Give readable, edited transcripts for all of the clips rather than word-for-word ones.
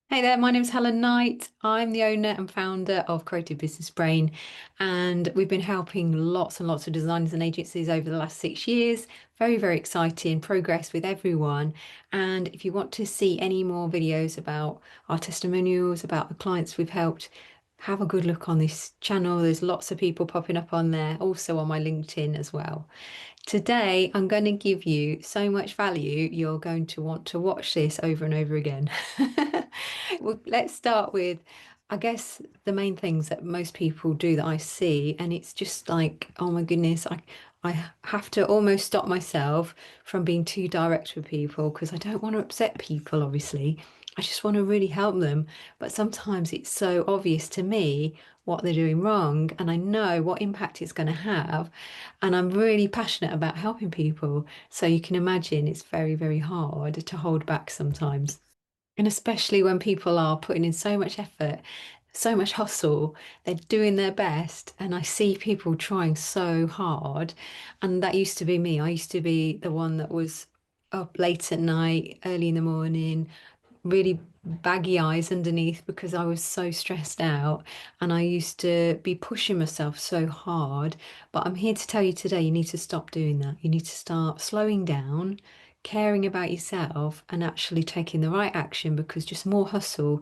Hey there, my name is Helen Knight. I'm the owner and founder of Creative Business Brain, and we've been helping lots and lots of designers and agencies over the last 6 years. Very, very exciting progress with everyone. And if you want to see any more videos about our testimonials, about the clients we've helped, have a good look on this channel. There's lots of people popping up on there, also on my LinkedIn as well. Today, I'm going to give you so much value, you're going to want to watch this over and over again. Well, let's start with, I guess, the main things that most people do that I see, and it's just like, oh my goodness, I have to almost stop myself from being too direct with people because I don't want to upset people, obviously. I just want to really help them. But sometimes it's so obvious to me what they're doing wrong, and I know what impact it's going to have. And I'm really passionate about helping people. So you can imagine it's very, very hard to hold back sometimes. And especially when people are putting in so much effort, so much hustle, they're doing their best. And I see people trying so hard. And that used to be me. I used to be the one that was up late at night, early in the morning, really baggy eyes underneath because I was so stressed out and I used to be pushing myself so hard. But I'm here to tell you today, you need to stop doing that. You need to start slowing down, caring about yourself, and actually taking the right action because just more hustle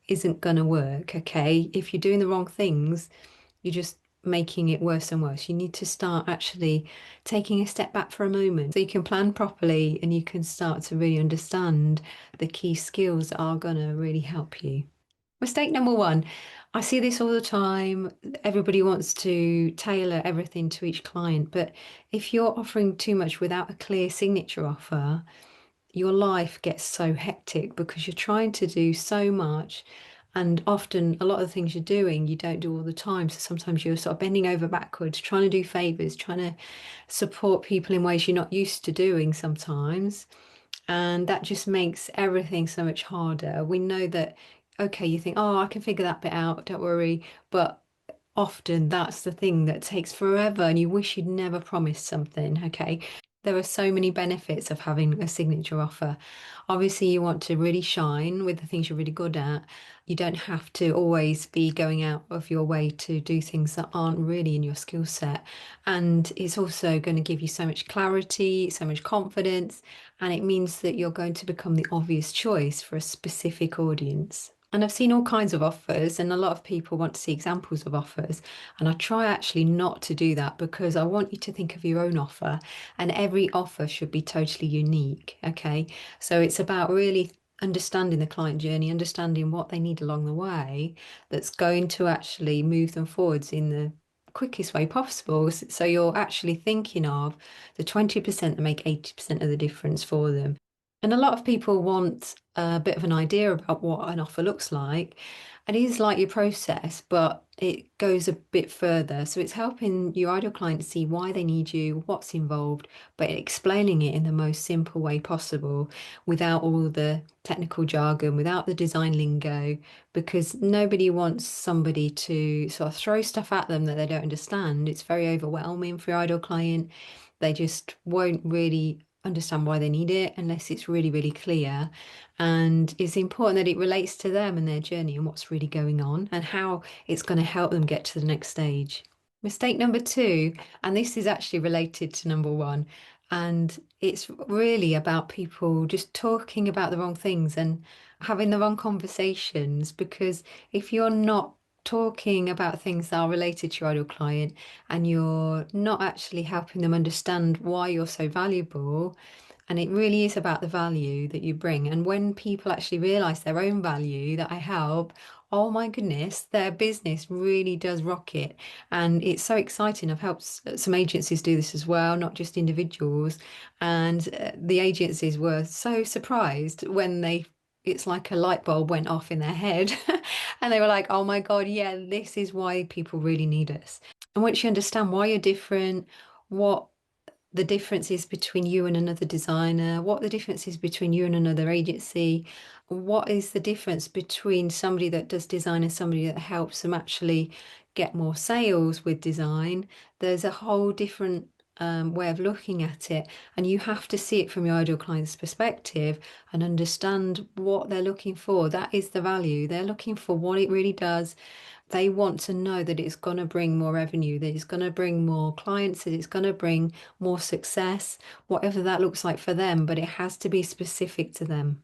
isn't going to work, okay? If you're doing the wrong things, you're just making it worse and worse. You need to start actually taking a step back for a moment so you can plan properly and you can start to really understand the key skills that are going to really help you. Mistake number one, I see this all the time. Everybody wants to tailor everything to each client, but if you're offering too much without a clear signature offer, your life gets so hectic because you're trying to do so much. And often, a lot of the things you're doing, you don't do all the time. So sometimes you're sort of bending over backwards, trying to do favors, trying to support people in ways you're not used to doing sometimes. And that just makes everything so much harder. We know that, okay, you think, oh, I can figure that bit out, don't worry. But often that's the thing that takes forever and you wish you'd never promised something. Okay. There are so many benefits of having a signature offer. Obviously, you want to really shine with the things you're really good at. You don't have to always be going out of your way to do things that aren't really in your skill set. And it's also going to give you so much clarity, so much confidence, and it means that you're going to become the obvious choice for a specific audience. And I've seen all kinds of offers, and a lot of people want to see examples of offers. And I try actually not to do that because I want you to think of your own offer, and every offer should be totally unique. Okay. So it's about really understanding the client journey, understanding what they need along the way that's going to actually move them forwards in the quickest way possible. So you're actually thinking of the 20% that make 80% of the difference for them. And a lot of people want a bit of an idea about what an offer looks like. And it is like your process, but it goes a bit further. So it's helping your ideal client see why they need you, what's involved, but explaining it in the most simple way possible without all the technical jargon, without the design lingo, because nobody wants somebody to sort of throw stuff at them that they don't understand. It's very overwhelming for your ideal client. They just won't really understand why they need it unless it's really, really clear. And it's important that it relates to them and their journey and what's really going on and how it's going to help them get to the next stage. Mistake number two, and this is actually related to number one, and it's really about people just talking about the wrong things and having the wrong conversations. Because if you're not talking about things that are related to your ideal client and you're not actually helping them understand why you're so valuable, and it really is about the value that you bring. And when people actually realize their own value that I help, oh my goodness, their business really does rocket. And it's so exciting. I've helped some agencies do this as well, not just individuals. And the agencies were so surprised when it's like a light bulb went off in their head. And they were like, oh my God, yeah, this is why people really need us. And once you understand why you're different, what the differences between you and another designer, what the difference is between you and another agency, what is the difference between somebody that does design and somebody that helps them actually get more sales with design. There's a whole different way of looking at it, and you have to see it from your ideal client's perspective and understand what they're looking for. That is the value. They're looking for what it really does. They want to know that it's going to bring more revenue, that it's going to bring more clients, that it's going to bring more success, whatever that looks like for them, but it has to be specific to them.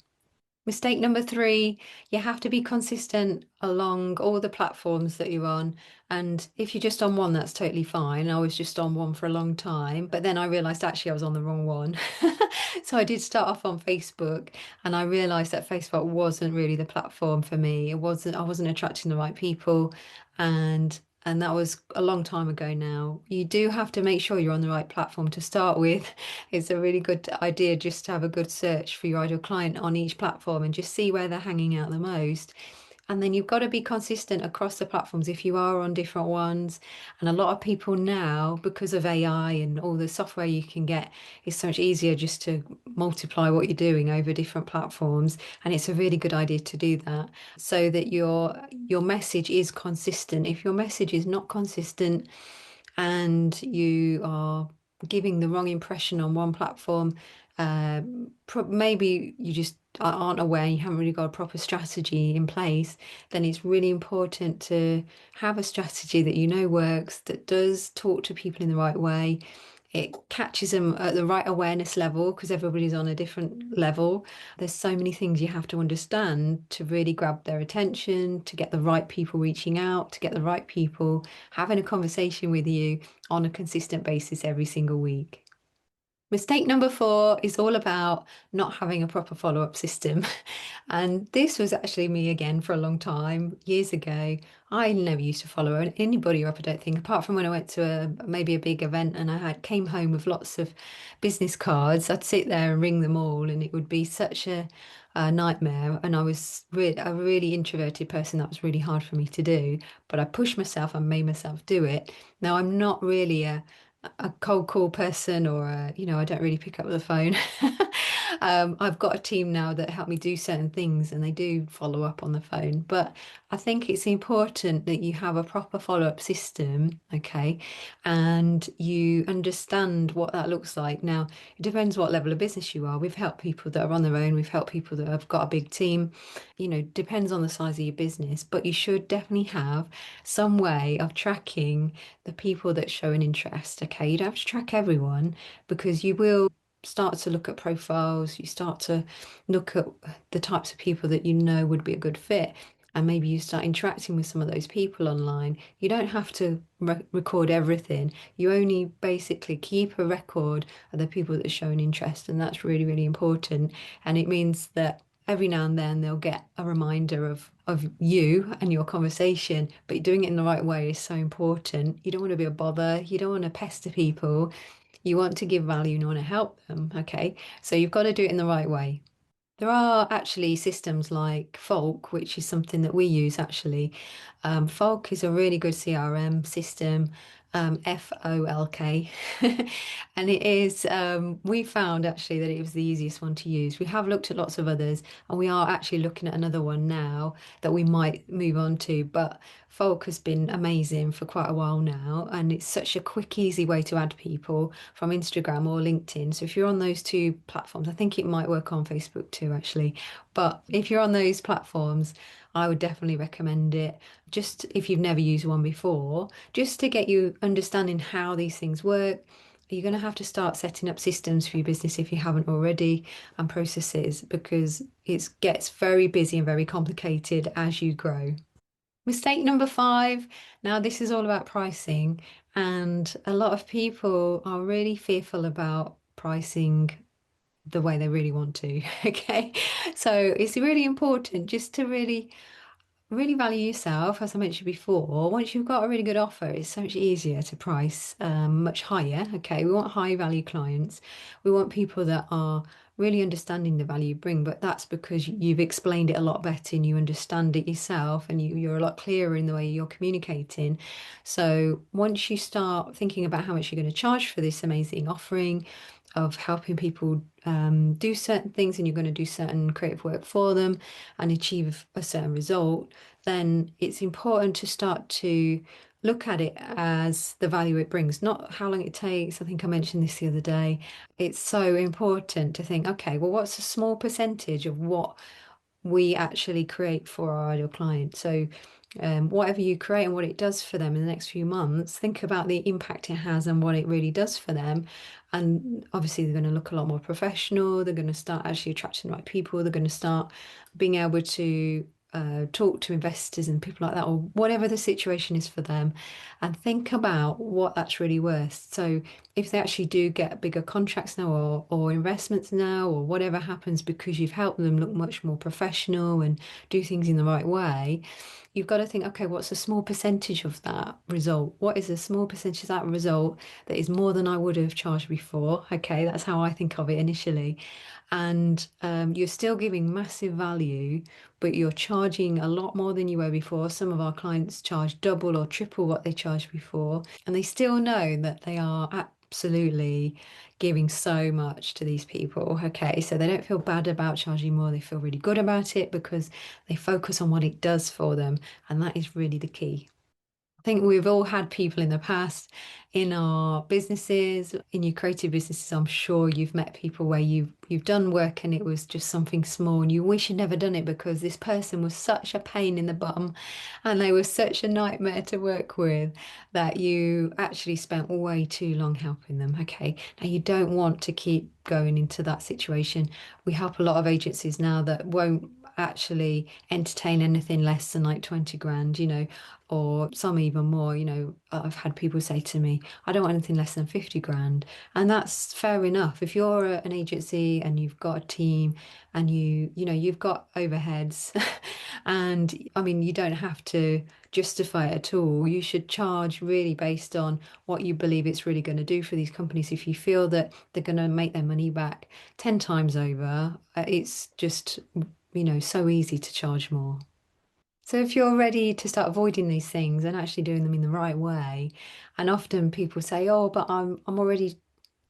Mistake number three, you have to be consistent along all the platforms that you're on. And if you're just on one, that's totally fine. I was just on one for a long time, but then I realized actually I was on the wrong one. So I did start off on Facebook, and I realized that Facebook wasn't really the platform for me. I wasn't attracting the right people, and that was a long time ago now. You do have to make sure you're on the right platform to start with. It's a really good idea just to have a good search for your ideal client on each platform and just see where they're hanging out the most. And then you've got to be consistent across the platforms if you are on different ones. And a lot of people now, because of AI and all the software you can get, it's so much easier just to multiply what you're doing over different platforms. And it's a really good idea to do that so that your message is consistent. If your message is not consistent, and you are giving the wrong impression on one platform, maybe you just aren't aware, you haven't really got a proper strategy in place, then it's really important to have a strategy that you know works, that does talk to people in the right way. It catches them at the right awareness level because everybody's on a different level. There's so many things you have to understand to really grab their attention, to get the right people reaching out, to get the right people having a conversation with you on a consistent basis every single week. Mistake number four is all about not having a proper follow-up system. And this was actually me again for a long time, years ago. I never used to follow anybody up, I don't think, apart from when I went to maybe a big event and I had came home with lots of business cards. I'd sit there and ring them all, and it would be such a nightmare. And I was a really introverted person. That was really hard for me to do, but I pushed myself and made myself do it. Now, I'm not really a cold call person, or I don't really pick up the phone. I've got a team now that help me do certain things, and they do follow up on the phone. But I think it's important that you have a proper follow-up system, okay, and you understand what that looks like. Now, it depends what level of business you are. We've helped people that are on their own. We've helped people that have got a big team. Depends on the size of your business, but you should definitely have some way of tracking the people that show an interest. Okay, you don't have to track everyone because you will start to look at profiles, you start to look at the types of people that you know would be a good fit. And maybe you start interacting with some of those people online. You don't have to record everything. You only basically keep a record of the people that show an interest. And that's really, really important. And it means that every now and then they'll get a reminder of you and your conversation, but doing it in the right way is so important. You don't want to be a bother, you don't want to pester people, you want to give value and you want to help them, okay? So you've got to do it in the right way. There are actually systems like Folk, which is something that we use actually. Folk is a really good CRM system, FOLK. And it is, we found actually that it was the easiest one to use. We have looked at lots of others, and we are actually looking at another one now that we might move on to. But Folk has been amazing for quite a while now, and it's such a quick, easy way to add people from Instagram or LinkedIn. So if you're on those two platforms, I think it might work on Facebook too, actually. But if you're on those platforms, I would definitely recommend it. Just if you've never used one before, just to get you understanding how these things work. You're going to have to start setting up systems for your business if you haven't already, and processes, because it gets very busy and very complicated as you grow. Mistake number five. Now, this is all about pricing, and a lot of people are really fearful about pricing the way they really want to. Okay. So it's really important just to really value yourself, as I mentioned before. Once you've got a really good offer, it's so much easier to price much higher. Okay, we want high value clients. We want people that are really understanding the value you bring, but that's because you've explained it a lot better and you understand it yourself, and you're a lot clearer in the way you're communicating. So once you start thinking about how much you're going to charge for this amazing offering of helping people do certain things, and you're going to do certain creative work for them and achieve a certain result, then it's important to start to look at it as the value it brings, not how long it takes. I think I mentioned this the other day. It's so important to think, okay, well, what's a small percentage of what we actually create for our ideal client? So, whatever you create and what it does for them in the next few months, think about the impact it has and what it really does for them. And obviously, they're going to look a lot more professional. They're going to start actually attracting the right people. They're going to start being able to talk to investors and people like that, or whatever the situation is for them, and think about what that's really worth. So, if they actually do get bigger contracts now, or investments now, or whatever happens because you've helped them look much more professional and do things in the right way, you've got to think, okay, what's a small percentage of that result? What is a small percentage of that result that is more than I would have charged before? Okay, that's how I think of it initially. And you're still giving massive value, but you're charging a lot more than you were before. Some of our clients charge double or triple what they charged before, and they still know that they are absolutely giving so much to these people. Okay, so they don't feel bad about charging more, they feel really good about it because they focus on what it does for them, and that is really the key. I think we've all had people in the past in our businesses, in your creative businesses. I'm sure you've met people where you've done work and it was just something small and you wish you'd never done it because this person was such a pain in the bum and they were such a nightmare to work with that you actually spent way too long helping them. Okay, now you don't want to keep going into that situation. We help a lot of agencies now that won't actually entertain anything less than like 20 grand, or some even more. I've had people say to me, I don't want anything less than 50 grand. And that's fair enough. If you're an agency and you've got a team and you've got overheads and I mean, you don't have to justify it at all. You should charge really based on what you believe it's really going to do for these companies. If you feel that they're going to make their money back 10 times over, it's just, so easy to charge more. So if you're ready to start avoiding these things and actually doing them in the right way, and often people say, "Oh, but I'm already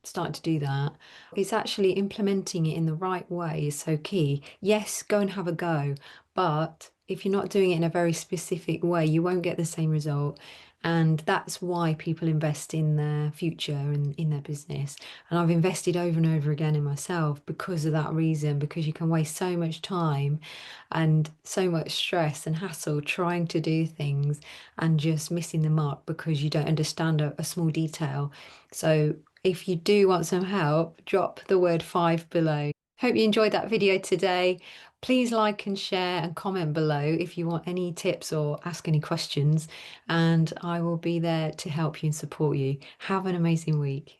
starting to do that." It's actually implementing it in the right way is so key. Yes, go and have a go, but if you're not doing it in a very specific way, you won't get the same result. And that's why people invest in their future and in their business. And I've invested over and over again in myself because of that reason, because you can waste so much time and so much stress and hassle trying to do things and just missing the mark because you don't understand a small detail. So if you do want some help, drop the word 5 below. Hope you enjoyed that video today. Please like and share and comment below if you want any tips or ask any questions, and I will be there to help you and support you. Have an amazing week.